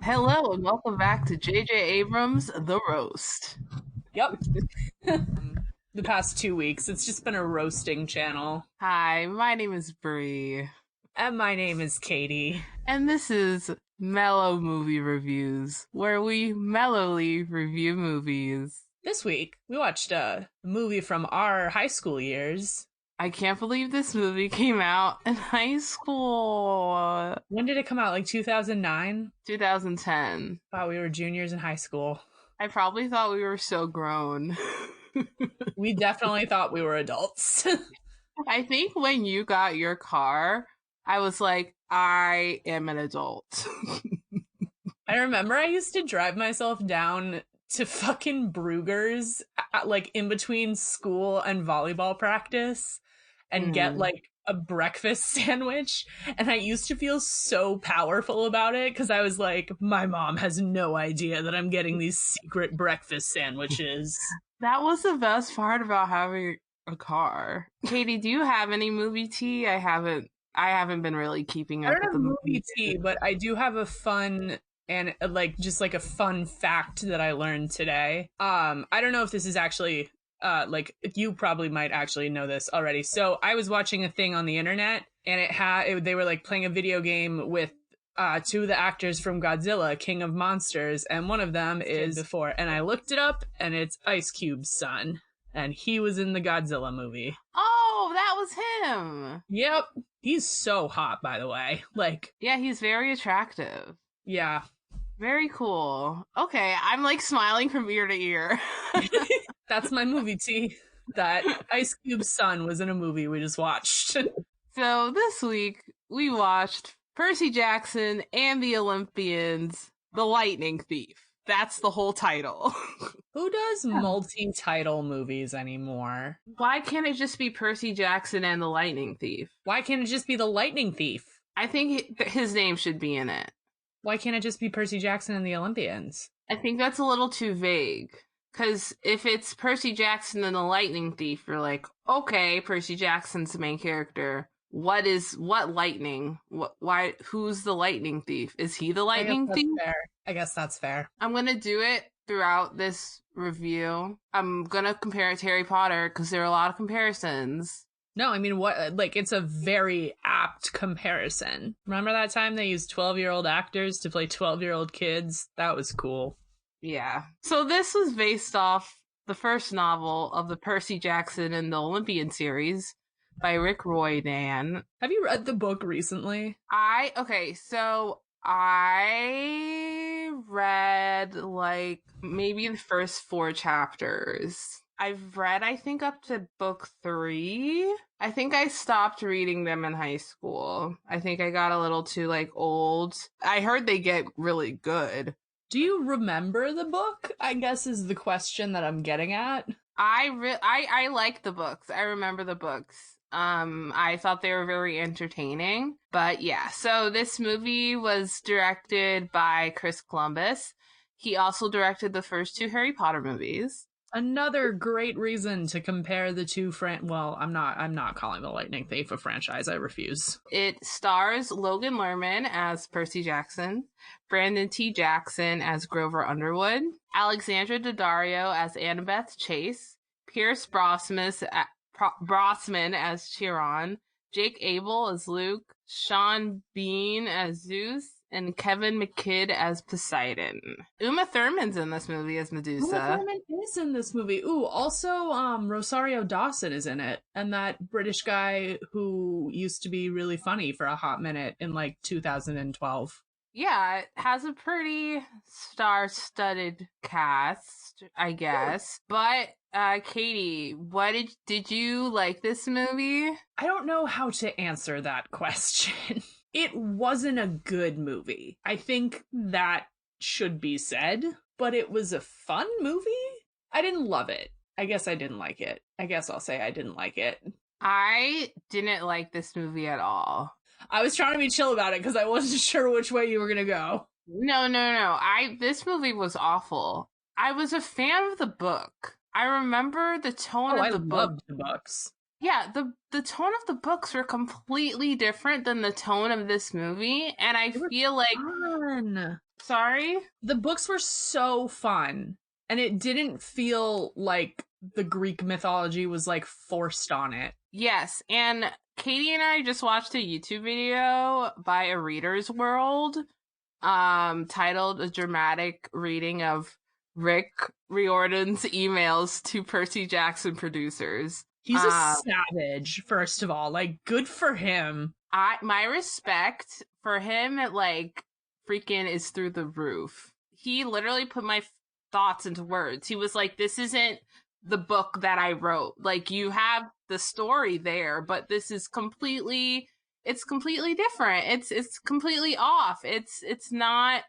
Hello and welcome back to JJ Abrams' The Roast. Yep. The past 2 weeks, it's just been a roasting channel. Hi, my name is Bree. And my name is Katie. And this is Mellow Movie Reviews, where we mellowly review movies. This week, we watched a movie from our high school years. I can't believe this movie came out in high school. When did it come out? Like 2009? 2010. Wow, we were juniors in high school. I probably thought we were so grown. We definitely thought we were adults. I think when you got your car, I was like, I am an adult. I remember I used to drive myself down to fucking Brugger's, like in between school and volleyball practice, and get like a breakfast sandwich. And I used to feel so powerful about it because I was like, my mom has no idea that I'm getting these secret breakfast sandwiches. That was the best part about having a car. Katie, do you have any movie tea? I haven't been really keeping up I don't with have the movie tea, but I do have a fun and just like a fun fact that I learned today. I don't know if this is actually like you probably might actually know this already. So I was watching a thing on the internet, and they were like playing a video game with two of the actors from Godzilla, King of Monsters, and one of them is before. And I looked it up, and it's Ice Cube's son, and he was in the Godzilla movie. Oh, that was him. Yep, he's so hot, by the way. Like, yeah, he's very attractive. Yeah. Very cool. Okay, I'm like smiling from ear to ear. That's my movie tea. That Ice Cube's son was in a movie we just watched. So this week we watched Percy Jackson and the Olympians, The Lightning Thief. That's the whole title. Who does multi-title movies anymore? Why can't it just be Percy Jackson and the Lightning Thief? Why can't it just be the Lightning Thief? I think his name should be in it. Why can't it just be Percy Jackson and the Olympians? I think that's a little too vague. Because if it's Percy Jackson and the Lightning Thief, you're like, okay, Percy Jackson's the main character. What lightning? Who's the Lightning Thief? Is he the Lightning Thief? I guess that's fair. I'm going to do it throughout this review. I'm going to compare it to Harry Potter because there are a lot of comparisons. No, I mean, it's a very apt comparison. Remember that time they used 12-year-old actors to play 12-year-old kids? That was cool. Yeah. So this was based off the first novel of the Percy Jackson and the Olympian series by Rick Riordan. Have you read the book recently? So I read like maybe the first 4 chapters. I've read, I think, up to book 3. I think I stopped reading them in high school. I think I got a little too, like, old. I heard they get really good. Do you remember the book? I guess is the question that I'm getting at. I like the books. I remember the books. I thought they were very entertaining. But yeah, so this movie was directed by Chris Columbus. He also directed the first 2 Harry Potter movies. Another great reason to compare the two well, I'm not calling The Lightning Thief a franchise. I refuse. It stars Logan Lerman as Percy Jackson, Brandon T. Jackson as Grover Underwood, Alexandra Daddario as Annabeth Chase, Pierce Brosnan as Chiron, Jake Abel as Luke, Sean Bean as Zeus, and Kevin McKidd as Poseidon. Uma Thurman's in this movie as Medusa. Uma Thurman is in this movie. Ooh, also Rosario Dawson is in it. And that British guy who used to be really funny for a hot minute in like 2012. Yeah, it has a pretty star-studded cast, I guess. But Katie, did you like this movie? I don't know how to answer that question. It wasn't a good movie. I think that should be said, but it was a fun movie. I didn't love it. I guess I didn't like it. I guess I'll say I didn't like it. I didn't like this movie at all. I was trying to be chill about it because I wasn't sure which way you were going to go. No. This movie was awful. I was a fan of the book. I remember the tone of the book. I loved the books. Yeah, the tone of the books were completely different than the tone of this movie, and I feel like fun. Sorry? The books were so fun, and it didn't feel like the Greek mythology was like forced on it. Yes, and Katie and I just watched a YouTube video by A Reader's World, titled A Dramatic Reading of Rick Riordan's Emails to Percy Jackson Producers. He's a savage, first of all. Like, good for him. My respect for him, like, freaking is through the roof. He literally put my thoughts into words. He was like, this isn't the book that I wrote. Like, you have the story there, but this is completely different. It's completely off. It's not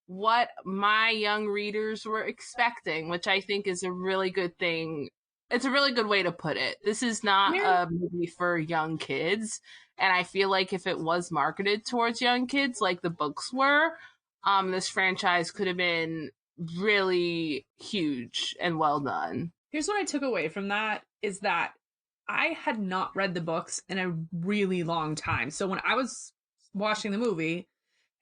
what my young readers were expecting, which I think is a really good thing. It's a really good way to put it. This is not a movie for young kids. And I feel like if it was marketed towards young kids, like the books were, this franchise could have been really huge and well done. Here's what I took away from that is that I had not read the books in a really long time. So when I was watching the movie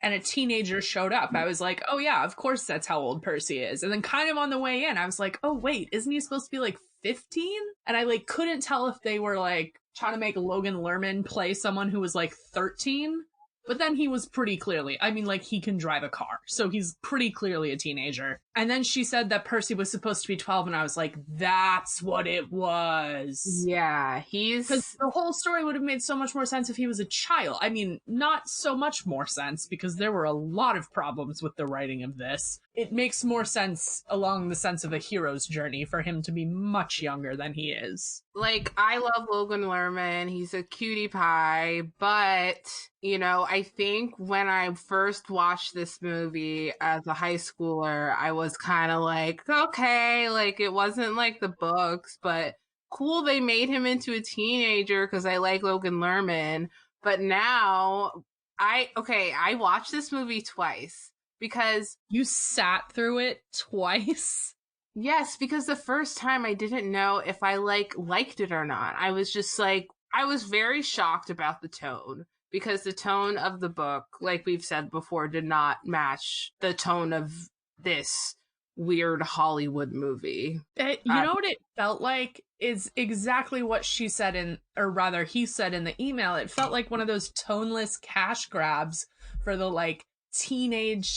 and a teenager showed up, I was like, oh yeah, of course that's how old Percy is. And then kind of on the way in, I was like, oh wait, isn't he supposed to be like 15? And I like couldn't tell if they were like trying to make Logan Lerman play someone who was like 13. But then he was pretty clearly, I mean, like, he can drive a car. So he's pretty clearly a teenager. And then she said that Percy was supposed to be 12, and I was like, that's what it was. Yeah, because the whole story would have made so much more sense if he was a child. I mean, not so much more sense, because there were a lot of problems with the writing of this. It makes more sense along the sense of a hero's journey for him to be much younger than he is. Like, I love Logan Lerman. He's a cutie pie, but, you know, I think when I first watched this movie as a high schooler, I was kind of like, okay, like, it wasn't like the books, but cool, they made him into a teenager because I like Logan Lerman. But now, I watched this movie twice because... You sat through it twice? Yes, because the first time I didn't know if I liked it or not. I was just like, I was very shocked about the tone, because the tone of the book, like we've said before, did not match the tone of this weird Hollywood movie. You know what it felt like is exactly what she said or rather he said in the email. It felt like one of those toneless cash grabs for the like teenage,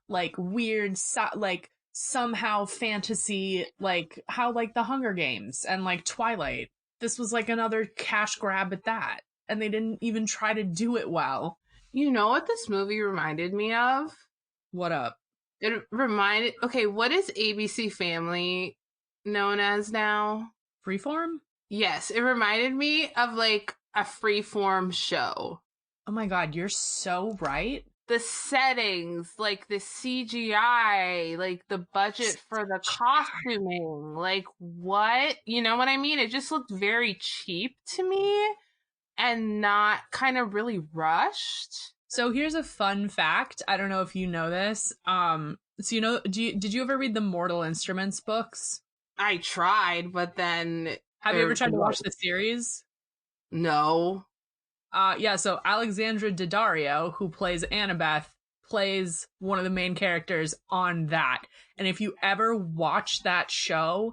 like weird, like somehow fantasy, like how like the Hunger Games and like Twilight. This was like another cash grab at that, and they didn't even try to do it well. You know what this movie reminded me of? What up? It reminded... Okay, what is ABC Family known as now? Freeform? Yes, it reminded me of like a Freeform show. Oh my god, you're so right. The settings, like the CGI, like the budget for the costuming, like what? You know what I mean? It just looked very cheap to me and not kind of really rushed. So here's a fun fact. I don't know if you know this. So you know, did you ever read the Mortal Instruments books? I tried, but then... Have you ever tried to watch the series? No. Yeah, so Alexandra Daddario, who plays Annabeth, plays one of the main characters on that. And if you ever watch that show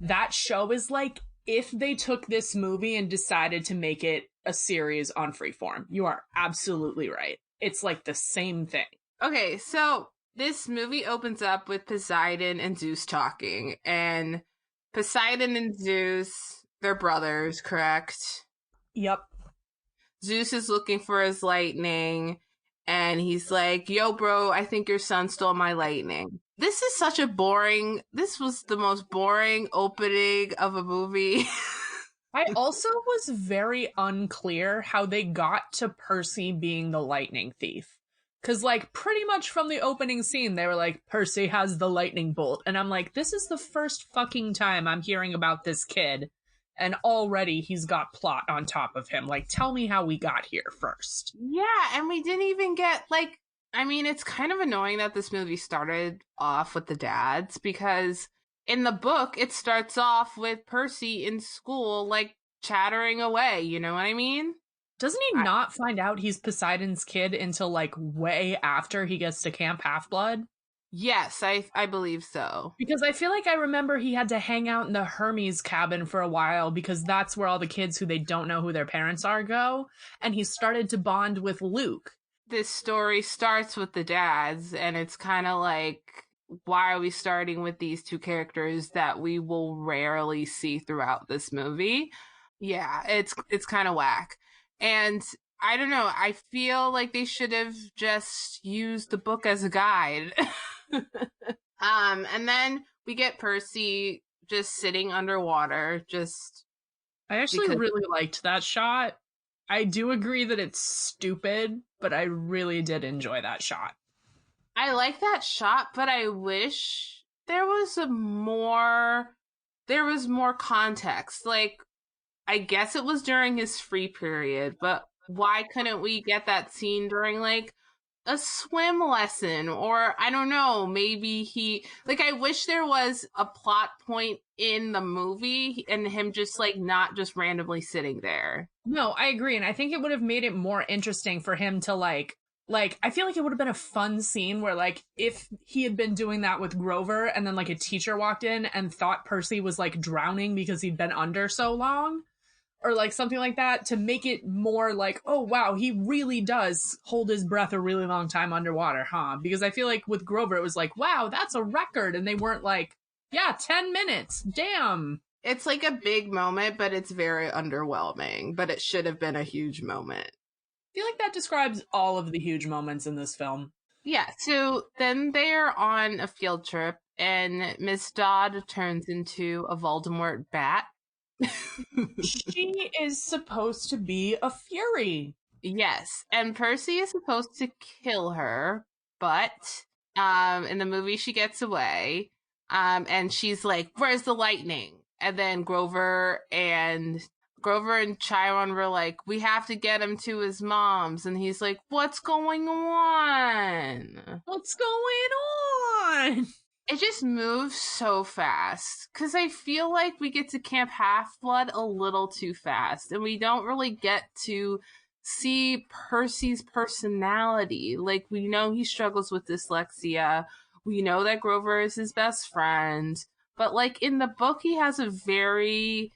is like if they took this movie and decided to make it a series on Freeform. You are absolutely right. It's like the same thing. Okay, so this movie opens up with Poseidon and Zeus talking. And Poseidon and Zeus, they're brothers, correct? Yep. Zeus is looking for his lightning, and he's like, yo, bro, I think your son stole my lightning. This was the most boring opening of a movie. I also was very unclear how they got to Percy being the lightning thief. Because, like, pretty much from the opening scene, they were like, Percy has the lightning bolt. And I'm like, this is the first fucking time I'm hearing about this kid. And already he's got plot on top of him. Like, tell me how we got here first. Yeah, and we didn't even get, like, I mean, it's kind of annoying that this movie started off with the dads, because in the book, it starts off with Percy in school, like, chattering away, you know what I mean? Doesn't he not find out he's Poseidon's kid until like way after he gets to Camp Half-Blood? Yes, I believe so. Because I feel like I remember he had to hang out in the Hermes cabin for a while because that's where all the kids who they don't know who their parents are go. And he started to bond with Luke. This story starts with the dads, and it's kind of like, why are we starting with these two characters that we will rarely see throughout this movie? Yeah, it's kind of whack. And I don't know, I feel like they should have just used the book as a guide. And then we get Percy just sitting underwater, I actually really liked that shot. I do agree that it's stupid, but I really did enjoy that shot. I like that shot, but I wish there was more context. Like, I guess it was during his free period, but why couldn't we get that scene during like a swim lesson? Or I don't know, maybe I wish there was a plot point in the movie and him just like not just randomly sitting there. No, I agree. And I think it would have made it more interesting for him to like, I feel like it would have been a fun scene where, like, if he had been doing that with Grover and then, like, a teacher walked in and thought Percy was, like, drowning because he'd been under so long, or, like, something like that, to make it more like, oh, wow, he really does hold his breath a really long time underwater, huh? Because I feel like with Grover, it was like, wow, that's a record. And they weren't like, yeah, 10 minutes. Damn. It's like a big moment, but it's very underwhelming. But it should have been a huge moment. I feel like that describes all of the huge moments in this film. Yeah, so then they're on a field trip, and Miss Dodd turns into a Voldemort bat. She is supposed to be a Fury. Yes, and Percy is supposed to kill her, but in the movie she gets away, and she's like, "Where's the lightning?" And then Grover and Chiron were like, "We have to get him to his mom's." And he's like, "What's going on? What's going on?" It just moves so fast. Because I feel like we get to Camp Half-Blood a little too fast. And we don't really get to see Percy's personality. Like, we know he struggles with dyslexia. We know that Grover is his best friend. But, like, in the book, he has a very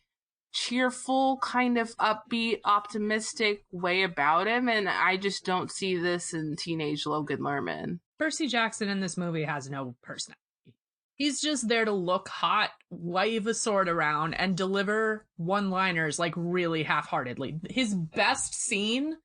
cheerful, kind of upbeat, optimistic way about him, and I just don't see this in teenage Logan Lerman. Percy Jackson in this movie has no personality. He's just there to look hot, wave a sword around, and deliver one-liners like really half-heartedly. His best scene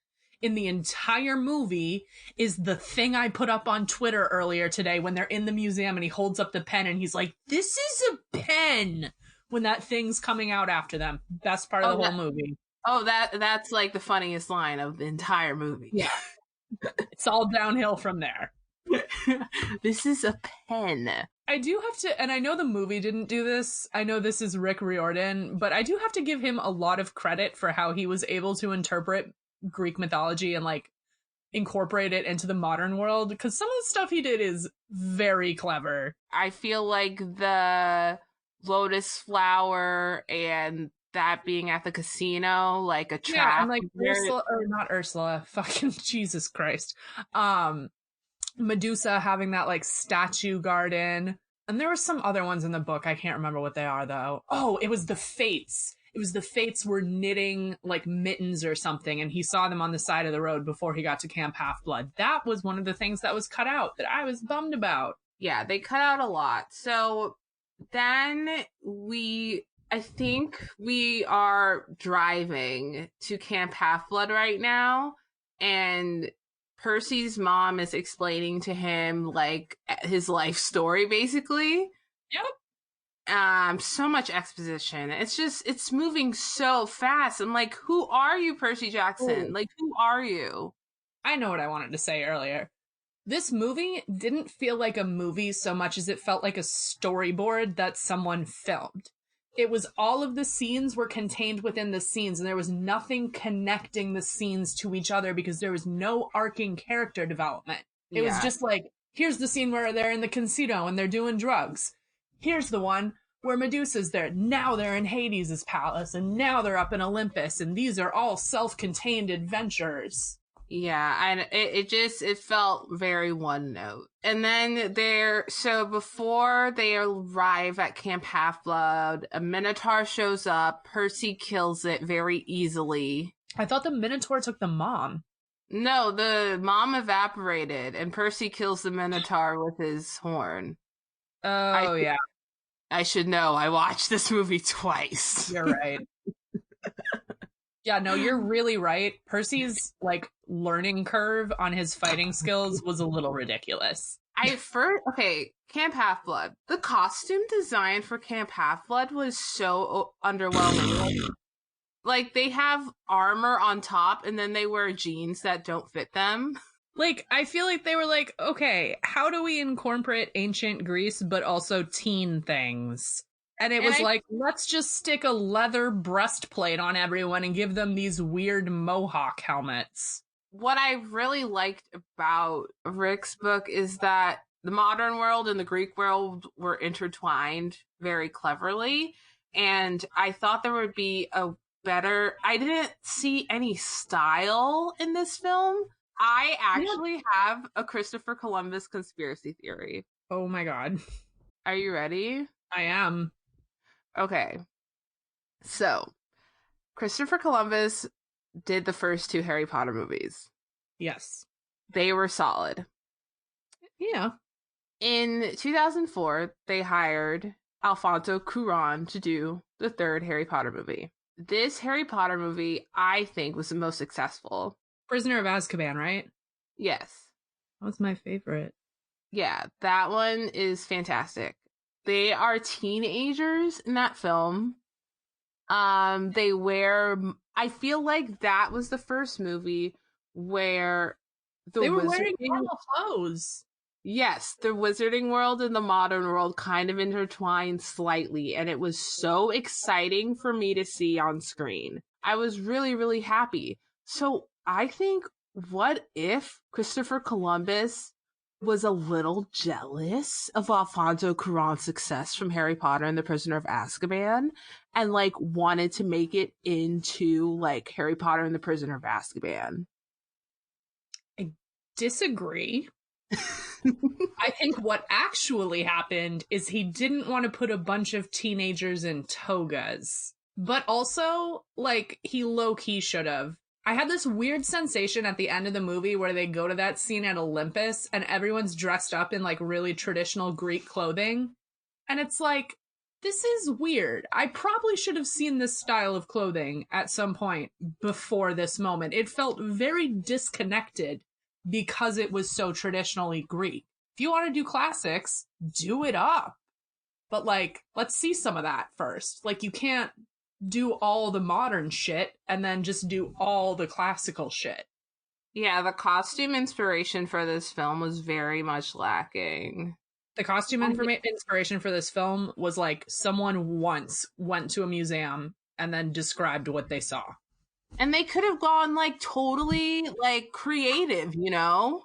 in the entire movie is the thing I put up on Twitter earlier today when they're in the museum and he holds up the pen and he's like, "This is a pen!" when that thing's coming out after them. Best part of the whole movie. Oh, that's like the funniest line of the entire movie. Yeah. It's all downhill from there. This is a pen. I do have to, and I know the movie didn't do this. I know this is Rick Riordan, but I do have to give him a lot of credit for how he was able to interpret Greek mythology and like incorporate it into the modern world, because some of the stuff he did is very clever. I feel like the lotus flower and that being at the casino, like a trap. Yeah, and like Ursula, or not Ursula, fucking Jesus Christ. Medusa having that like statue garden. And there were some other ones in the book. I can't remember what they are though. Oh, it was the Fates. It was the Fates were knitting like mittens or something, and he saw them on the side of the road before he got to Camp Half-Blood. That was one of the things that was cut out that I was bummed about. Yeah, they cut out a lot. So then I think we are driving to Camp Half-Blood right now, and Percy's mom is explaining to him like his life story, basically. Yep. So much exposition. It's moving so fast. I'm like, who are you, Percy Jackson? Ooh. Like, who are you? I know what I wanted to say earlier. This movie didn't feel like a movie so much as it felt like a storyboard that someone filmed. It was all of the scenes were contained within the scenes, and there was nothing connecting the scenes to each other because there was no arcing character development. It was just like, here's the scene where they're in the casino and they're doing drugs. Here's the one where Medusa's there. Now they're in Hades' palace, and now they're up in Olympus, and these are all self-contained adventures. Yeah, and it felt very one note. And then so before they arrive at Camp Half-Blood, a Minotaur shows up. Percy kills it very easily. I thought the Minotaur took the mom. No, the mom evaporated, and Percy kills the Minotaur with his horn. Oh, yeah. I should know. I watched this movie twice. You're right. Yeah, no, you're really right. Percy's, like, learning curve on his fighting skills was a little ridiculous. Camp Half-Blood. The costume design for Camp Half-Blood was so underwhelming. Like, they have armor on top, and then they wear jeans that don't fit them. Like, I feel like they were like, okay, how do we incorporate ancient Greece, but also teen things? And let's just stick a leather breastplate on everyone and give them these weird mohawk helmets. What I really liked about Rick's book is that the modern world and the Greek world were intertwined very cleverly. And I thought there would be I didn't see any style in this film. I actually have a Christopher Columbus conspiracy theory. Oh my God. Are you ready? I am. Okay. So, Christopher Columbus did the first 2 Harry Potter movies. Yes. They were solid. Yeah. In 2004, they hired Alfonso Cuarón to do the 3rd Harry Potter movie. This Harry Potter movie, I think, was the most successful. Prisoner of Azkaban, right? Yes. That was my favorite. Yeah, that one is fantastic. They are teenagers in that film. I feel like that was the first movie where they were wearing normal clothes. Yes, the wizarding world and the modern world kind of intertwined slightly, and it was so exciting for me to see on screen. I was really, really happy. So I think, what if Christopher Columbus was a little jealous of Alfonso Cuarón's success from Harry Potter and the Prisoner of Azkaban, and like wanted to make it into like Harry Potter and the Prisoner of Azkaban? I disagree. I think what actually happened is he didn't want to put a bunch of teenagers in togas, but also, like, he low-key should have. I had this weird sensation at the end of the movie where they go to that scene at Olympus and everyone's dressed up in like really traditional Greek clothing. And it's like, this is weird. I probably should have seen this style of clothing at some point before this moment. It felt very disconnected because it was so traditionally Greek. If you want to do classics, do it up. But like, let's see some of that first. Like, you can't do all the modern shit and then just do all the classical shit. Yeah, the costume inspiration for this film was very much lacking. The costume inspiration for this film was like someone once went to a museum and then described what they saw. And they could have gone like totally like creative, you know?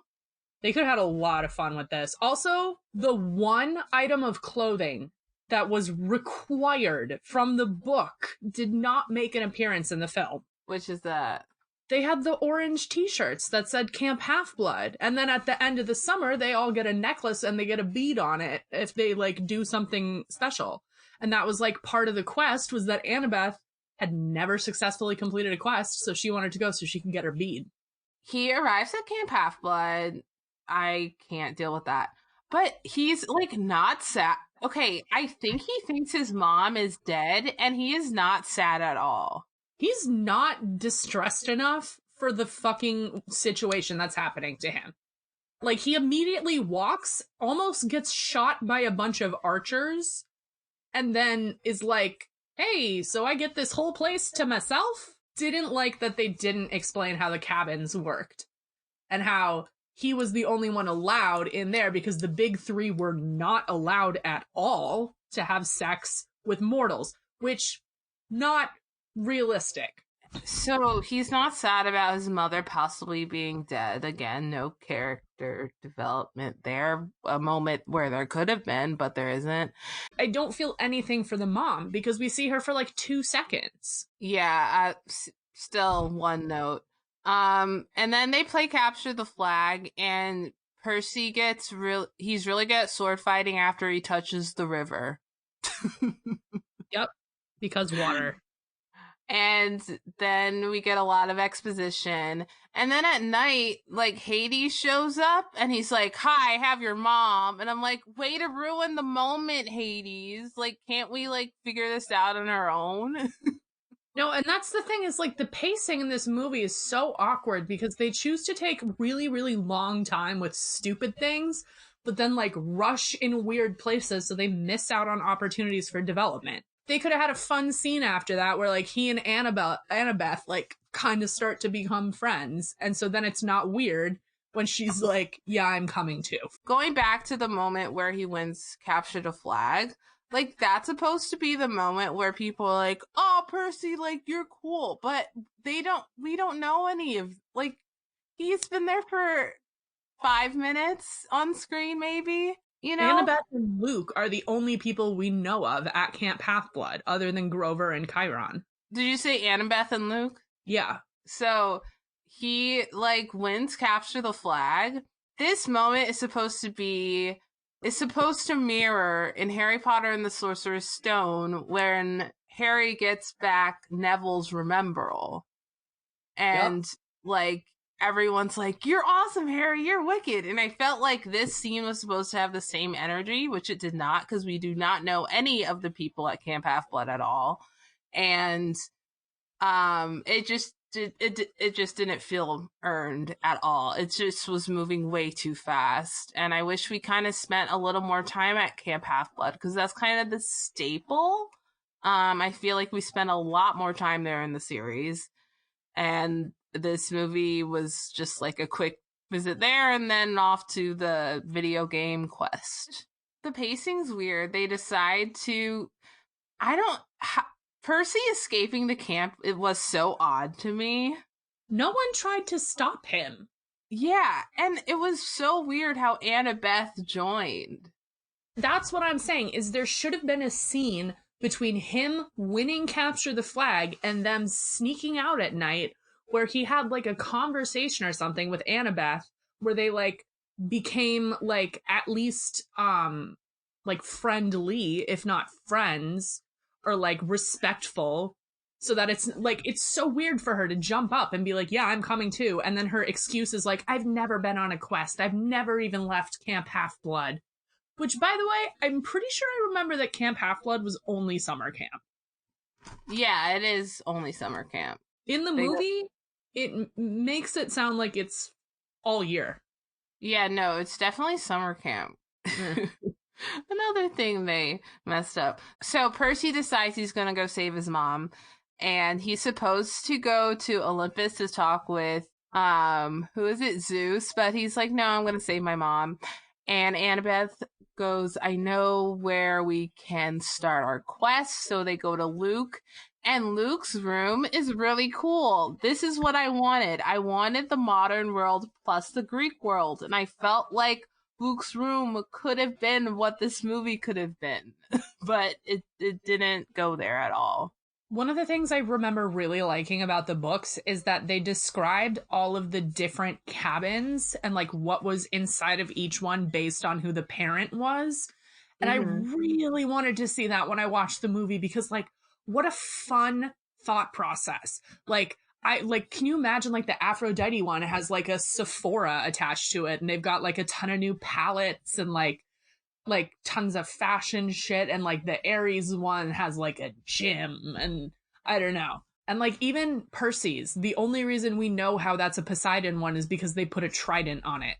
They could have had a lot of fun with this. Also, the one item of clothing that was required from the book did not make an appearance in the film. Which is that? They had the orange t-shirts that said Camp Half-Blood. And then at the end of the summer, they all get a necklace and they get a bead on it if they like do something special. And that was like part of the quest, was that Annabeth had never successfully completed a quest, so she wanted to go so she can get her bead. He arrives at Camp Half-Blood. I can't deal with that. But he's like not sad. Okay, I think he thinks his mom is dead, and he is not sad at all. He's not distressed enough for the fucking situation that's happening to him. Like, he immediately walks, almost gets shot by a bunch of archers, and then is like, hey, so I get this whole place to myself? Didn't like that they didn't explain how the cabins worked, and how he was the only one allowed in there because the big three were not allowed at all to have sex with mortals, which, not realistic. So he's not sad about his mother possibly being dead. Again, no character character development there. A moment where there could have been, but there isn't. I don't feel anything for the mom because we see her for like 2 seconds. Yeah, still one note. And then they play capture the flag, and Percy gets he's really good at sword fighting after he touches the river. Yep, because water. And then we get a lot of exposition. And then at night, like, Hades shows up and he's like, "Hi, I have your mom." And I'm like, way to ruin the moment, Hades. Like, can't we, like, figure this out on our own? No, and that's the thing is, like, the pacing in this movie is so awkward because they choose to take really, really long time with stupid things, but then, like, rush in weird places so they miss out on opportunities for development. They could have had a fun scene after that where, like, he and Annabeth, like, kind of start to become friends, and so then it's not weird when she's like, "Yeah, I'm coming too." Going back to the moment where he wins Capture the Flag, like, that's supposed to be the moment where people are like, "Oh, Percy, like, you're cool," but we don't know any of, like, he's been there for 5 minutes on screen, maybe, you know? Annabeth and Luke are the only people we know of at Camp Half-Blood, other than Grover and Chiron. Did you say Annabeth and Luke? Yeah. So he, like, wins Capture the Flag. This moment is supposed to mirror in Harry Potter and the Sorcerer's Stone when Harry gets back Neville's Remembrall. And, like, everyone's like, "You're awesome, Harry, you're wicked." And I felt like this scene was supposed to have the same energy, which it did not, because we do not know any of the people at Camp Half-Blood at all. And it just didn't feel earned at all. It just was moving way too fast, and I wish we kind of spent a little more time at Camp Half-Blood, because that's kind of the staple. I feel like we spent a lot more time there in the series, and this movie was just like a quick visit there and then off to the video game quest. The pacing's weird. They decide to, Percy escaping the camp, it was so odd to me. No one tried to stop him. Yeah, and it was so weird how Annabeth joined. That's what I'm saying, is there should have been a scene between him winning Capture the Flag and them sneaking out at night where he had, like, a conversation or something with Annabeth where they, like, became, like, at least, like, friendly, if not friends, or, like, respectful, so that it's, like, it's so weird for her to jump up and be like, "Yeah, I'm coming too," and then her excuse is like, "I've never been on a quest. I've never even left Camp Half-Blood." Which, by the way, I'm pretty sure I remember that Camp Half-Blood was only summer camp. Yeah, it is only summer camp. In the movie, it makes it sound like it's all year. Yeah, no, it's definitely summer camp. Another thing they messed up. So Percy decides he's going to go save his mom, and he's supposed to go to Olympus to talk with, who is it, Zeus? But he's like, "No, I'm going to save my mom." And Annabeth goes, "I know where we can start our quest." So they go to Luke, and Luke's room is really cool. This is what I wanted. I wanted the modern world plus the Greek world, and I felt like Luke's room could have been what this movie could have been, but it didn't go there at all. One of the things I remember really liking about the books is that they described all of the different cabins and, like, what was inside of each one based on who the parent was. And I really wanted to see that when I watched the movie because, like, what a fun thought process. Can you imagine, like, the Aphrodite one has, like, a Sephora attached to it, and they've got, like, a ton of new palettes and, like tons of fashion shit, and, like, the Ares one has, like, a gym, and I don't know. And, like, even Percy's, the only reason we know how that's a Poseidon one is because they put a trident on it.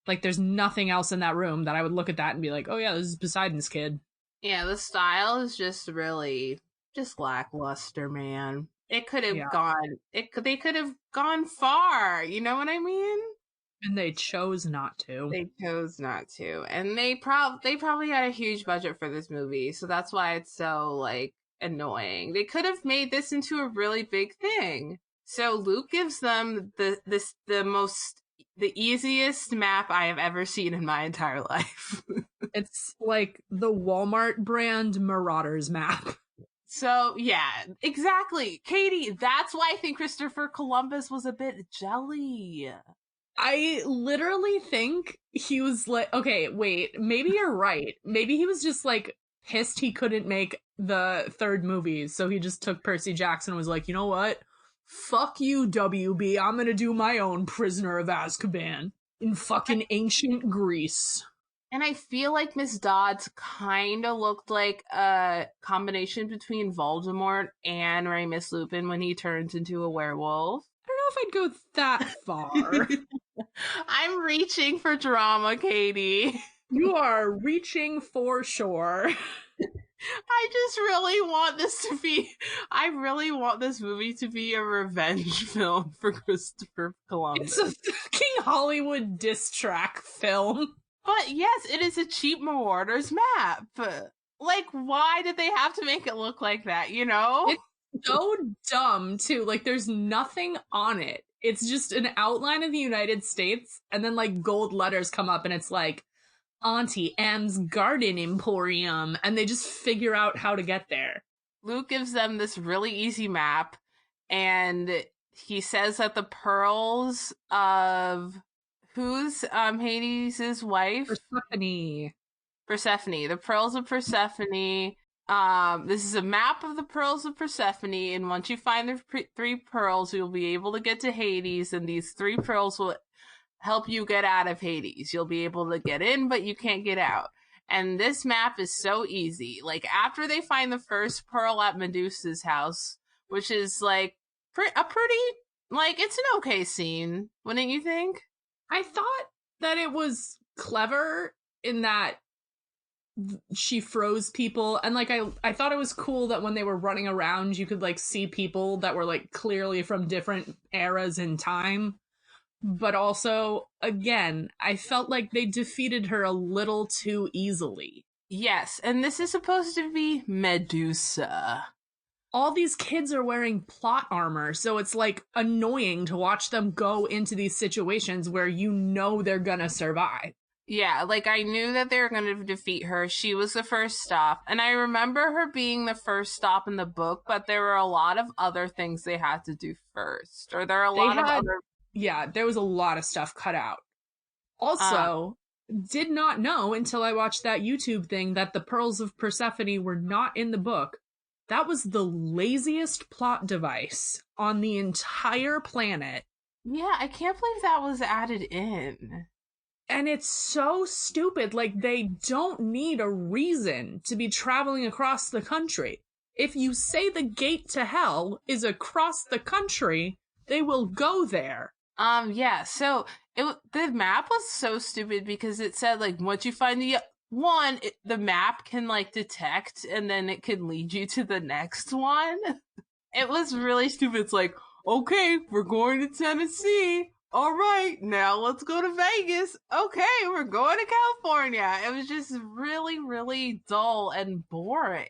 Like, there's nothing else in that room that I would look at that and be like, "Oh yeah, this is Poseidon's kid." Yeah, the style is just really just lackluster, man. It could have gone. They could have gone far. You know what I mean? And they chose not to. They chose not to, and they probably had a huge budget for this movie, so that's why it's so, like, annoying. They could have made this into a really big thing. So Luke gives them the most The easiest map I have ever seen in my entire life. It's like the Walmart brand Marauders map. So, yeah, exactly. Katie, that's why I think Christopher Columbus was a bit jelly. I literally think he was like, okay, wait, maybe you're right. Maybe he was just like pissed he couldn't make the third movie, so he just took Percy Jackson and was like, you know what? Fuck you, WB. I'm gonna do my own Prisoner of Azkaban in fucking ancient Greece. And I feel like Miss Dodds kind of looked like a combination between Voldemort and Remus Lupin when he turns into a werewolf. I don't know if I'd go that far. I'm reaching for drama, Katie. You are reaching for sure. I just really want this to be. I really want this movie to be a revenge film for Christopher Columbus. It's a fucking Hollywood diss track film. But yes, it is a cheap Marauders map. Like, why did they have to make it look like that, you know? It's so dumb, too. Like, there's nothing on it. It's just an outline of the United States, and then, like, gold letters come up, and it's like, Auntie M's Garden Emporium, and they just figure out how to get there. Luke gives them this really easy map, and he says that the pearls of... Who's Hades' wife? Persephone. The pearls of Persephone. This is a map of the pearls of Persephone, and once you find the three pearls, you'll be able to get to Hades, and these three pearls will help you get out of Hades. You'll be able to get in, but you can't get out. And this map is so easy. Like, after they find the first pearl at Medusa's house, which is, like, a pretty, like, it's an okay scene, wouldn't you think? I thought that it was clever in that she froze people, and like I thought it was cool that when they were running around you could like see people that were like clearly from different eras in time. But also, again, I felt like they defeated her a little too easily. Yes, and this is supposed to be Medusa. All these kids are wearing plot armor, so it's like annoying to watch them go into these situations where you know they're gonna survive. Yeah, like I knew that they were gonna defeat her. She was the first stop, and I remember her being the first stop in the book, but there were a lot of other things they had to do first. Or there are a lot of other... Yeah, there was a lot of stuff cut out. Also, did not know until I watched that YouTube thing that the Pearls of Persephone were not in the book. That was the laziest plot device on the entire planet. Yeah, I can't believe that was added in. And it's so stupid. Like, they don't need a reason to be traveling across the country. If you say the gate to hell is across the country, they will go there. Yeah, so the map was so stupid because it said, like, once you find the map can, like, detect, and then it can lead you to the next one. It was really stupid. It's like, okay, we're going to Tennessee. All right, now let's go to Vegas. Okay, we're going to California. It was just really, really dull and boring.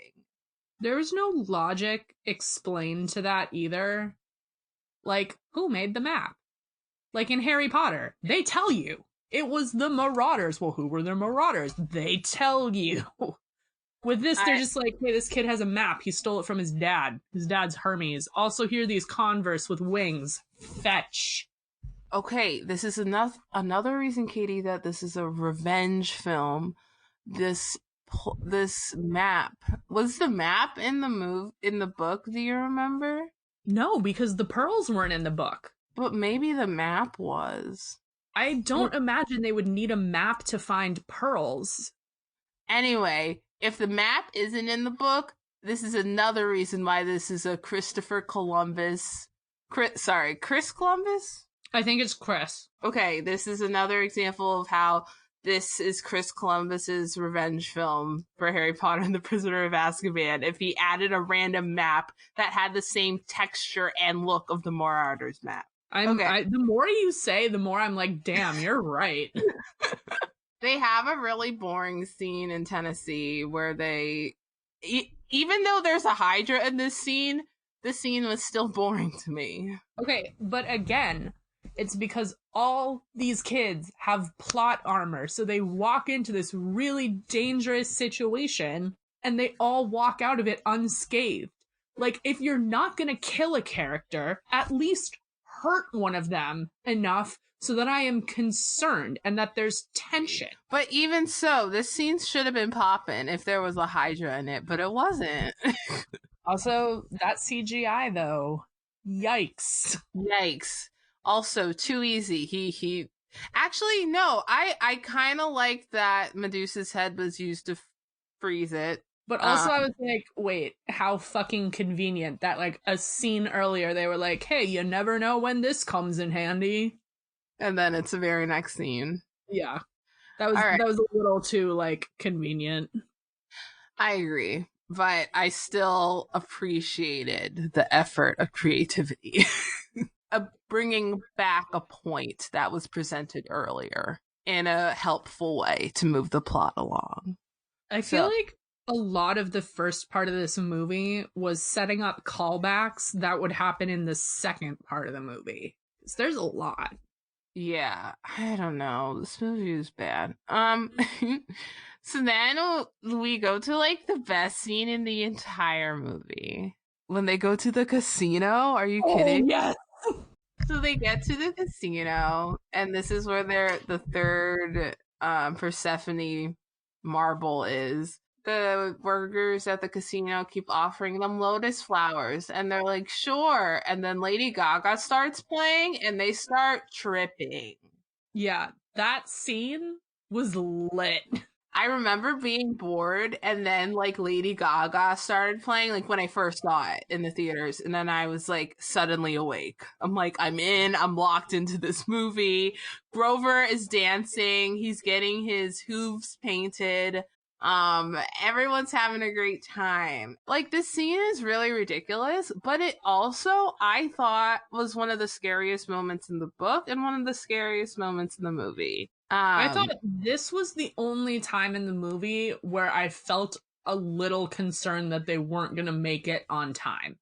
There was no logic explained to that either. Like, who made the map? Like in Harry Potter, they tell you. It was the Marauders. Well, who were the Marauders? They tell you. With this, they're just like, hey, this kid has a map. He stole it from his dad. His dad's Hermes. Also, here are these Converse with wings. Fetch. Okay, this is another reason, Katie, that this is a revenge film. This map. Was the map in the book, do you remember? No, because the pearls weren't in the book. But maybe the map was. I don't imagine they would need a map to find pearls. Anyway, if the map isn't in the book, this is another reason why this is a Christopher Columbus... Chris Columbus? I think it's Chris. Okay, this is another example of how this is Chris Columbus's revenge film for Harry Potter and the Prisoner of Azkaban if he added a random map that had the same texture and look of the Marauders map. The more you say, the more I'm like, damn, you're right. They have a really boring scene in Tennessee where they... even though there's a Hydra in this scene was still boring to me. Okay, but again, It's because all these kids have plot armor. So they walk into this really dangerous situation and they all walk out of it unscathed. Like, if you're not going to kill a character, at least hurt one of them enough so that I am concerned and that there's tension. But even so, this scene should have been popping if there was a Hydra in it, but it wasn't. Also, that CGI though, yikes. Yikes. Also, too easy. He actually no, I kind of like that Medusa's head was used to freeze it. But also I was like, wait, how fucking convenient that like a scene earlier they were like, hey, you never know when this comes in handy. And then it's the very next scene. Yeah. That was a little too like convenient. I agree, but I still appreciated the effort of creativity of bringing back a point that was presented earlier in a helpful way to move the plot along. I feel like a lot of the first part of this movie was setting up callbacks that would happen in the second part of the movie. There's a lot. Yeah, I don't know. This movie is bad. So then we go to like the best scene in the entire movie. When they go to the casino. Are you kidding? Yes. So they get to the casino, and this is where the third Persephone marble is. The workers at the casino keep offering them lotus flowers, and they're like, sure. And then Lady Gaga starts playing, and they start tripping. Yeah, that scene was lit. I remember being bored, and then like Lady Gaga started playing, like when I first saw it in the theaters, and then I was like suddenly awake. I'm like, I'm locked into this movie. Grover is dancing, he's getting his hooves painted. Everyone's having a great time. Like, this scene is really ridiculous, but it also, I thought, was one of the scariest moments in the book and one of the scariest moments in the movie. I thought this was the only time in the movie where I felt a little concerned that they weren't going to make it on time.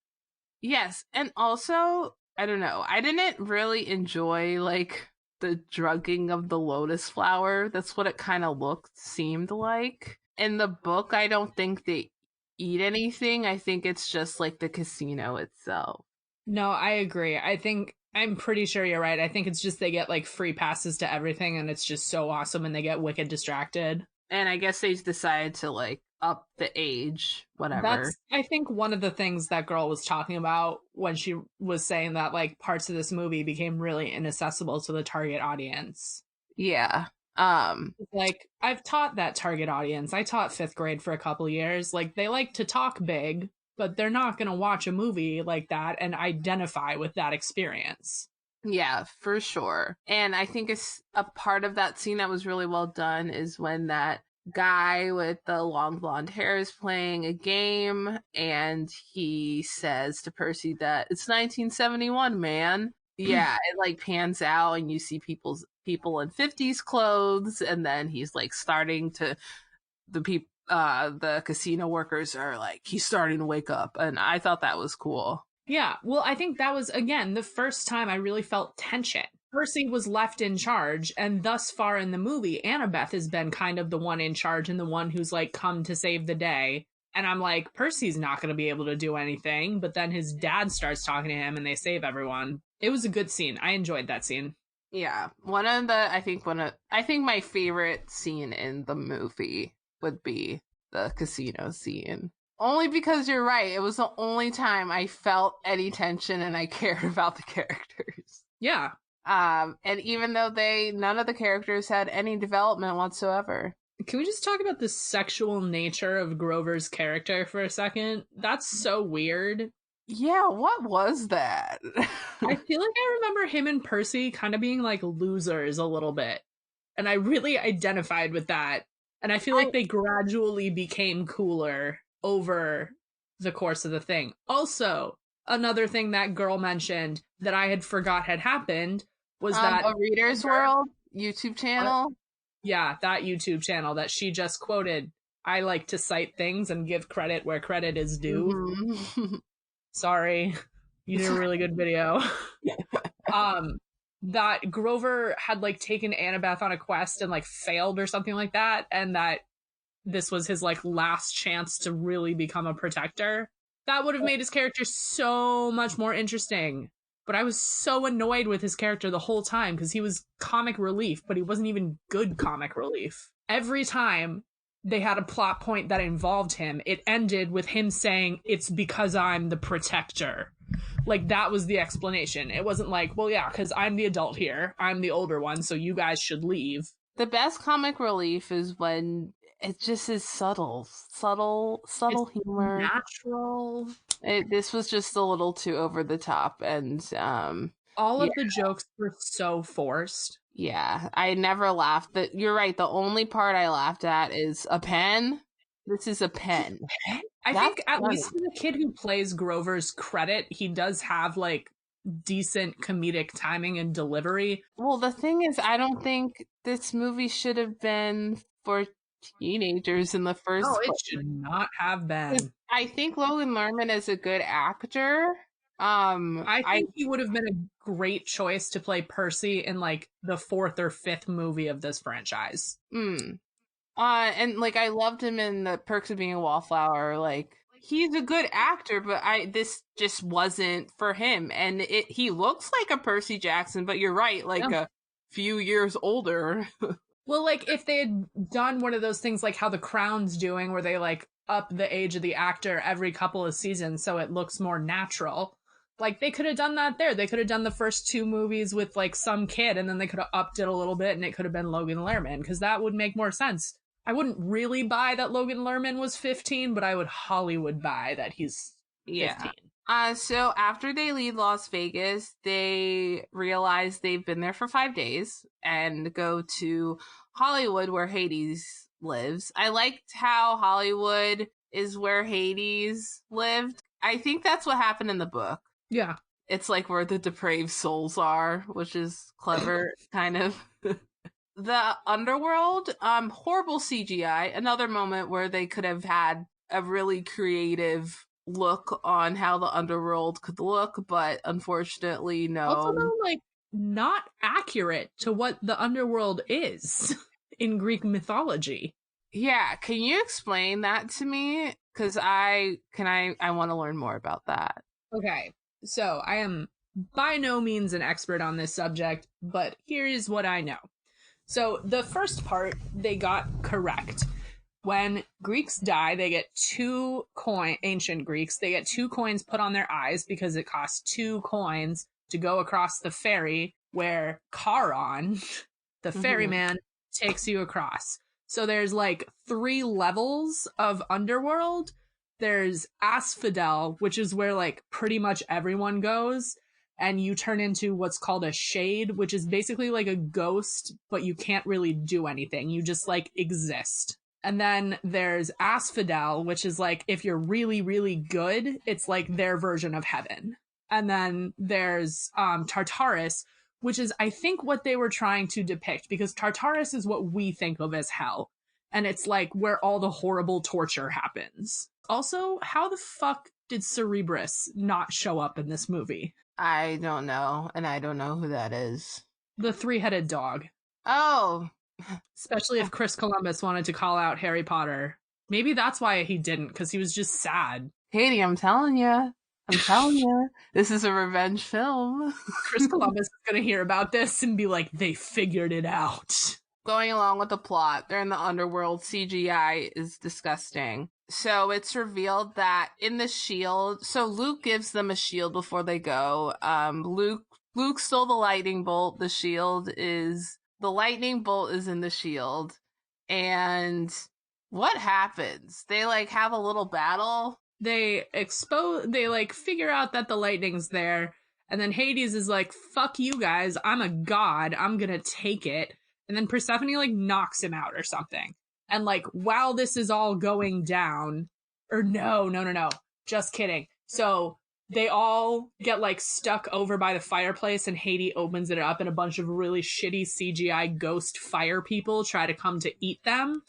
Yes, and also, I don't know, I didn't really enjoy, like, the drugging of the lotus flower. That's what it kind of seemed like. In the book, I don't think they eat anything. I think it's just like the casino itself. No, I agree. I'm pretty sure you're right. I think it's just they get like free passes to everything and it's just so awesome and they get wicked distracted. And I guess they decided to like up the age, whatever. That's, I think, one of the things that girl was talking about when she was saying that like parts of this movie became really inaccessible to the target audience. Yeah. Like, I've taught that target audience. I taught 5th grade for a couple years. Like, they like to talk big, but they're not going to watch a movie like that and identify with that experience. Yeah, for sure. And I think it's a part of that scene that was really well done is when that guy with the long blonde hair is playing a game and he says to Percy that it's 1971, man. Yeah, it like pans out and you see people in 50s clothes, and then he's like starting to the casino workers are like, he's starting to wake up, and I thought that was cool. Yeah, well, I think that was, again, the first time I really felt tension. Percy was left in charge, and thus far in the movie, Annabeth has been kind of the one in charge and the one who's like come to save the day. And I'm like, Percy's not going to be able to do anything, but then his dad starts talking to him and they save everyone. It was a good scene. I enjoyed that scene. Yeah, I think my favorite scene in the movie would be the casino scene. Only because you're right, it was the only time I felt any tension and I cared about the characters. Yeah. And even though none of the characters had any development whatsoever. Can we just talk about the sexual nature of Grover's character for a second? That's so weird. Yeah, what was that? I feel like I remember him and Percy kind of being like losers a little bit. And I really identified with that. And I feel like they gradually became cooler over the course of the thing. Also, another thing that girl mentioned that I had forgot had happened was that A Reader's World YouTube channel. Yeah, that YouTube channel that she just quoted. I like to cite things and give credit where credit is due. Mm-hmm. Sorry. You did a really good video. that Grover had like taken Annabeth on a quest and like failed or something like that, and that this was his like last chance to really become a protector. That would have made his character so much more interesting. But I was so annoyed with his character the whole time because he was comic relief, but he wasn't even good comic relief. Every time they had a plot point that involved him, it ended with him saying, "It's because I'm the protector." Like, that was the explanation. It wasn't like, well, yeah, because I'm the adult here. I'm the older one, so you guys should leave. The best comic relief is when it just is subtle It's humor. natural. This was just a little too over the top, and all of the jokes were so forced. Yeah, I never laughed. You're right. The only part I laughed at is a pen. This is a pen. I think at least for the kid who plays Grover's credit, he does have like decent comedic timing and delivery. Well, the thing is, I don't think this movie should have been for teenagers in the first place. No, it should not have been. I think Logan Lerman is a good actor. I think he would have been a great choice to play Percy in like the 4th or 5th movie of this franchise. And like I loved him in The Perks of Being a Wallflower. Like, he's a good actor, but this just wasn't for him. And he looks like a Percy Jackson, but you're right, like a few years older. Well, like if they had done one of those things like how The Crown's doing, where they like up the age of the actor every couple of seasons so it looks more natural. Like, they could have done that there. They could have done the first 2 movies with like some kid, and then they could have upped it a little bit, and it could have been Logan Lerman, because that would make more sense. I wouldn't really buy that Logan Lerman was 15, but I would Hollywood buy that he's 15. So after they leave Las Vegas, they realize they've been there for 5 days and go to Hollywood, where Hades lives. I liked how Hollywood is where Hades lived. I think that's what happened in the book. Yeah. It's like where the depraved souls are, which is clever, kind of. The underworld, horrible CGI. Another moment where they could have had a really creative look on how the underworld could look, but unfortunately, no. Also, like, not accurate to what the underworld is in Greek mythology. Yeah, can you explain that to me? Because I want to learn more about that. Okay, so I am by no means an expert on this subject, but here is what I know. So the first part they got correct. When Greeks die, they get 2 ancient Greeks, they get 2 coins put on their eyes because it costs 2 coins to go across the ferry where Charon, the ferryman, takes you across. So there's like 3 levels of underworld. There's Asphodel, which is where like pretty much everyone goes, and you turn into what's called a shade, which is basically like a ghost, but you can't really do anything. You just like exist. And then there's Asphodel, which is like, if you're really, really good, it's like their version of heaven. And then there's Tartarus, which is, I think, what they were trying to depict, because Tartarus is what we think of as hell. And it's like where all the horrible torture happens. Also, how the fuck did Cerebrus not show up in this movie? I don't know, and I don't know who that is. The 3-headed dog. Oh. Especially if Chris Columbus wanted to call out Harry Potter. Maybe that's why he didn't, because he was just sad. Katie, I'm telling you. This is a revenge film. Chris Columbus is going to hear about this and be like, they figured it out. Going along with the plot, they're in the underworld. CGI is disgusting. So it's revealed that in the shield, so Luke gives them a shield before they go. Luke stole the lightning bolt. The lightning bolt is in the shield. And what happens? They like have a little battle. They like figure out that the lightning's there. And then Hades is like, fuck you guys. I'm a god. I'm gonna take it. And then Persephone like knocks him out or something. And like, while this is all going down, or no, just kidding. So they all get like stuck over by the fireplace, and Hades opens it up, and a bunch of really shitty CGI ghost fire people try to come to eat them.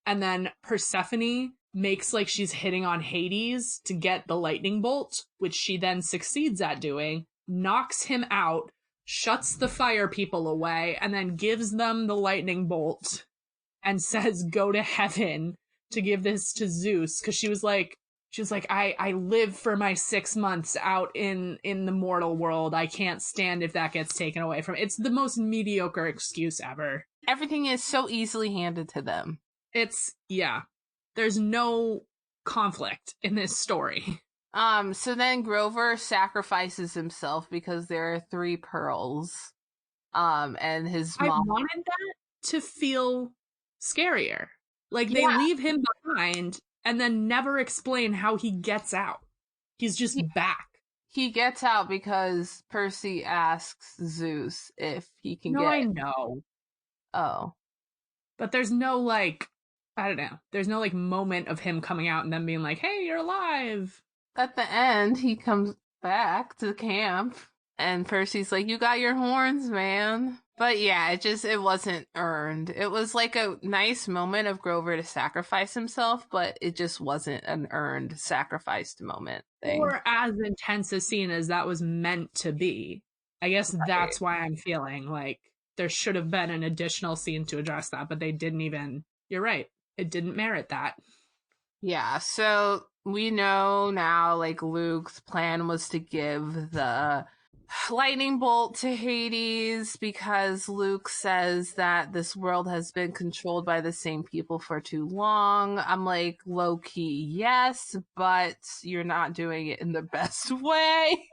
And then Persephone makes like she's hitting on Hades to get the lightning bolt, which she then succeeds at doing, knocks him out, shuts the fire people away, and then gives them the lightning bolt and says, go to heaven to give this to Zeus. Because she was like, I live for my 6 months out in the mortal world. I can't stand if that gets taken away from me. It's the most mediocre excuse ever. Everything is so easily handed to them. Yeah. There's no conflict in this story. So then Grover sacrifices himself because there are 3 pearls. And his mom. I wanted that to feel scarier. Like, they leave him behind and then never explain how he gets out. He's just back. He gets out because Percy asks Zeus if he can get. No, I know. Oh. But there's no, like, I don't know. There's no, like, moment of him coming out and then being like, hey, you're alive. At the end, he comes back to camp, and Percy's like, you got your horns, man. But yeah, it wasn't earned. It was like a nice moment of Grover to sacrifice himself, but it just wasn't an earned sacrificed moment thing. Or as intense a scene as that was meant to be. I guess that's why I'm feeling like there should have been an additional scene to address that, but they didn't even. You're right. It didn't merit that. Yeah, so we know now, like, Luke's plan was to give the lightning bolt to Hades because Luke says that this world has been controlled by the same people for too long. I'm like, low-key, yes, but you're not doing it in the best way.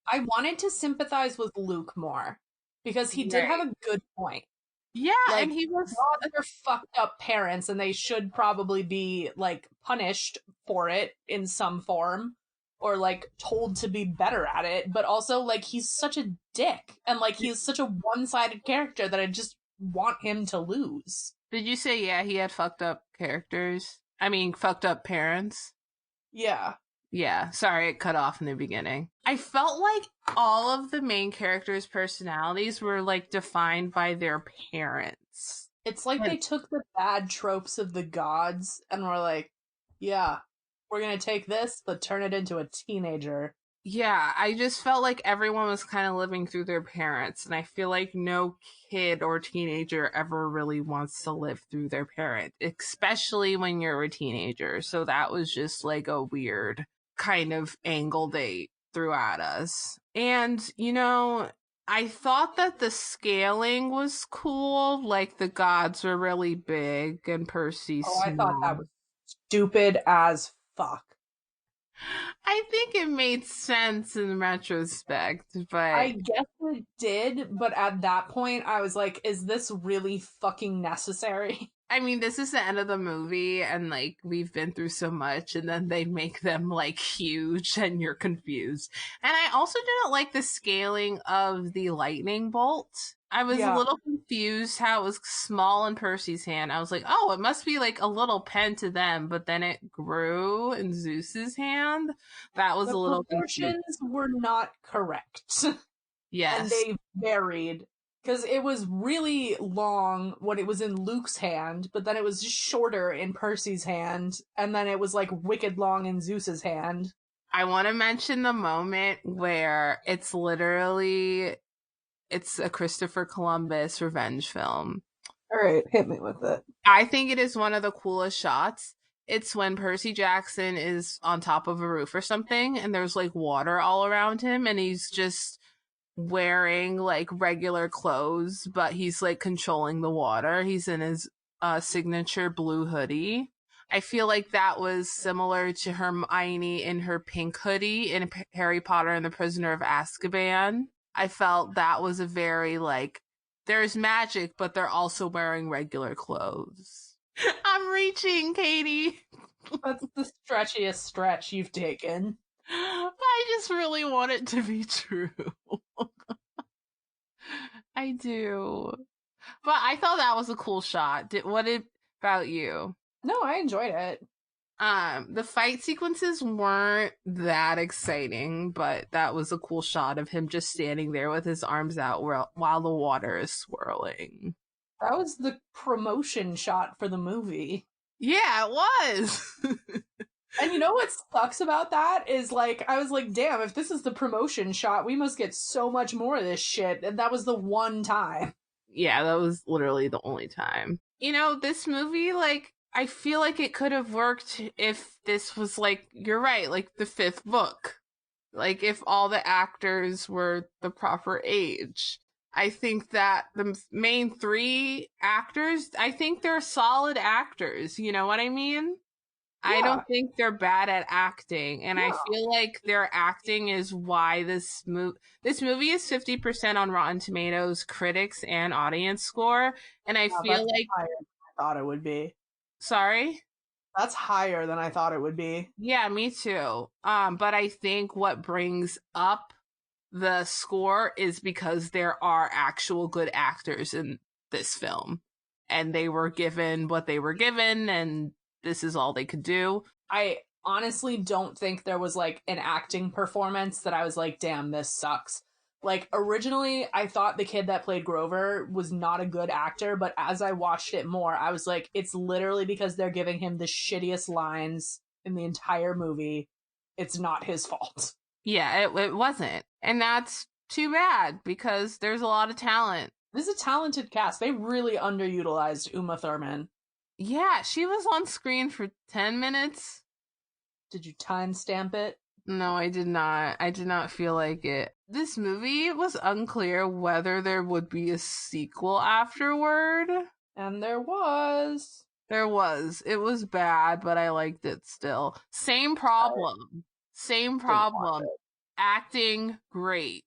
I wanted to sympathize with Luke more because he did have a good point. Yeah, like, and he was. They're fucked up parents, and they should probably be, like, punished for it in some form, or, like, told to be better at it. But also, like, he's such a dick, and, like, he's such a one-sided character that I just want him to lose. Did you say, yeah, he had fucked up characters? I mean, fucked up parents? Yeah. Yeah, sorry, it cut off in the beginning. I felt like all of the main characters' personalities were, like, defined by their parents. It's like they took the bad tropes of the gods and were like, yeah, we're gonna take this, but turn it into a teenager. Yeah, I just felt like everyone was kind of living through their parents, and I feel like no kid or teenager ever really wants to live through their parent, especially when you're a teenager. So that was just, like, a weird kind of angle they threw at us. And, you know, I thought that the scaling was cool. Like, the gods were really big and Percy's small. I thought that was stupid as fuck. I think it made sense in retrospect, but I guess it did, but at that point I was like, is this really fucking necessary? I mean, this is the end of the movie, and, like, we've been through so much, and then they make them, like, huge, and you're confused. And I also didn't like the scaling of the lightning bolt. I was a little confused how it was small in Percy's hand. I was like, oh, it must be, like, a little pen to them, but then it grew in Zeus's hand. That was a little confusing. The proportions were not correct. Yes. And they varied. Because it was really long when it was in Luke's hand, but then it was just shorter in Percy's hand, and then it was, like, wicked long in Zeus's hand. I want to mention the moment where it's a Christopher Columbus revenge film. All right, hit me with it. I think it is one of the coolest shots. It's when Percy Jackson is on top of a roof or something, and there's, like, water all around him, and he's just wearing, like, regular clothes, but he's, like, controlling the water. He's in his signature blue hoodie. I feel like that was similar to Hermione in her pink hoodie in Harry Potter and the Prisoner of Azkaban. I felt that was a very, like, there's magic, but they're also wearing regular clothes. I'm reaching, Katie. That's the stretchiest stretch you've taken. I just really want it to be true. I do. But I thought that was a cool shot. What about you? No, I enjoyed it. The fight sequences weren't that exciting, but that was a cool shot of him just standing there with his arms out while the water is swirling. That was the promotion shot for the movie. Yeah, it was. And you know what sucks about that is, like, I was like, damn, if this is the promotion shot, we must get so much more of this shit. And that was the one time. Yeah, that was literally the only time. You know, this movie, like, I feel like it could have worked if this was, like, you're right, like the fifth book. Like, if all the actors were the proper age. I think that the main three actors, I think they're solid actors. You know what I mean? I Yeah. don't think they're bad at acting, and I No. feel like their acting is why this movie is 50% on Rotten Tomatoes critics and audience score, and I Wow, feel that's like higher than I thought it would be. sorry. That's higher than I thought it would be. Yeah, me too. But I think what brings up the score is because there are actual good actors in this film, and they were given what they were given, and this is all they could do. I honestly don't think there was like an acting performance that I was like, damn, this sucks. Like, originally, I thought the kid that played Grover was not a good actor, but as I watched it more, I was like, it's literally because they're giving him the shittiest lines in the entire movie. It's not his fault. Yeah, it wasn't. And that's too bad because there's a lot of talent. This is a talented cast. They really underutilized Uma Thurman. Yeah, she was on screen for 10 minutes. Did you timestamp it? No, I did not. I did not feel like it. This movie was unclear whether there would be a sequel afterward. And there was. There was. It was bad, but I liked it still. Same problem. Same problem. Acting great.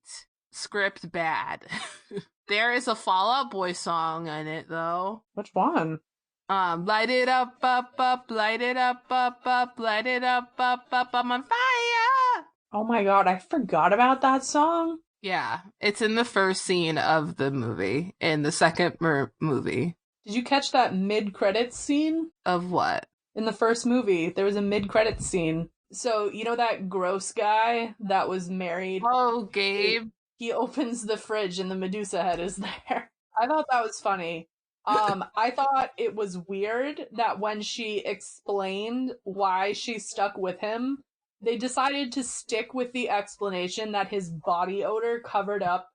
Script bad. There is a Fall Out Boy song in it though. Which one? Light it up, light it up, light it up, I'm on fire. Oh my god, I forgot about that song. Yeah, it's in the first scene of the movie, in the second movie. Did you catch that mid-credits scene? Of what? In the first movie, there was a mid-credits scene. So, you know that gross guy that was married? Oh, Gabe. He opens the fridge and the Medusa head is there. I thought that was funny. I thought it was weird that when she explained why she stuck with him, they decided to stick with the explanation that his body odor covered up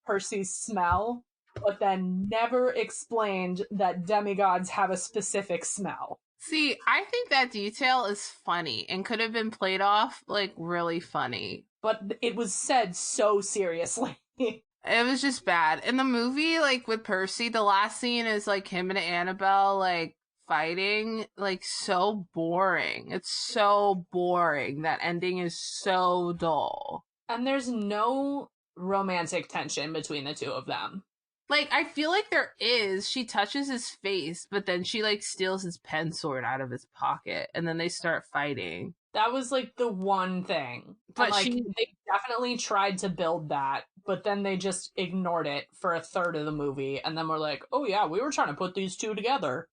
Percy's smell, but then never explained that demigods have a specific smell. See, I think that detail is funny and could have been played off like really funny. But it was said so seriously. It was just bad. In the movie, like with Percy, the last scene is like him and Annabelle like fighting, like so boring. It's so boring. That ending is so dull. And there's no romantic tension between the two of them. Like, I feel like there is. She touches his face, but then she like steals his pen sword out of his pocket, and then they start fighting. That was like the one thing. But like they definitely tried to build that, but then they just ignored it for a third of the movie, and then we're like, oh yeah, we were trying to put these two together.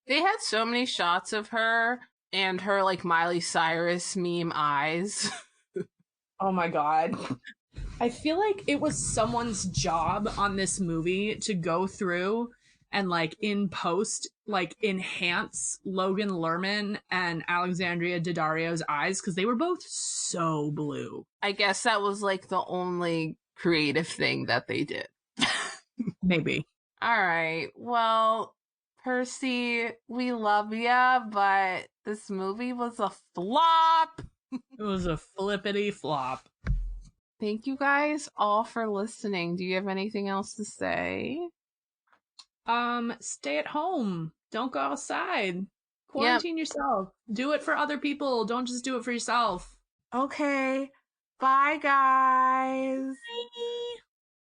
They had so many shots of her and her like Miley Cyrus meme eyes. Oh my god. I feel like it was someone's job on this movie to go through and like in post like enhance Logan Lerman and Alexandria Daddario's eyes because they were both so blue. I guess that was like the only creative thing that they did. Maybe. All right. Well, Percy, we love ya, but this movie was a flop. It was a flippity flop. Thank you guys all for listening. Do you have anything else to say? Stay at home. Don't go outside. Quarantine yourself. Do it for other people. Don't just do it for yourself. Okay. Bye, guys. Bye.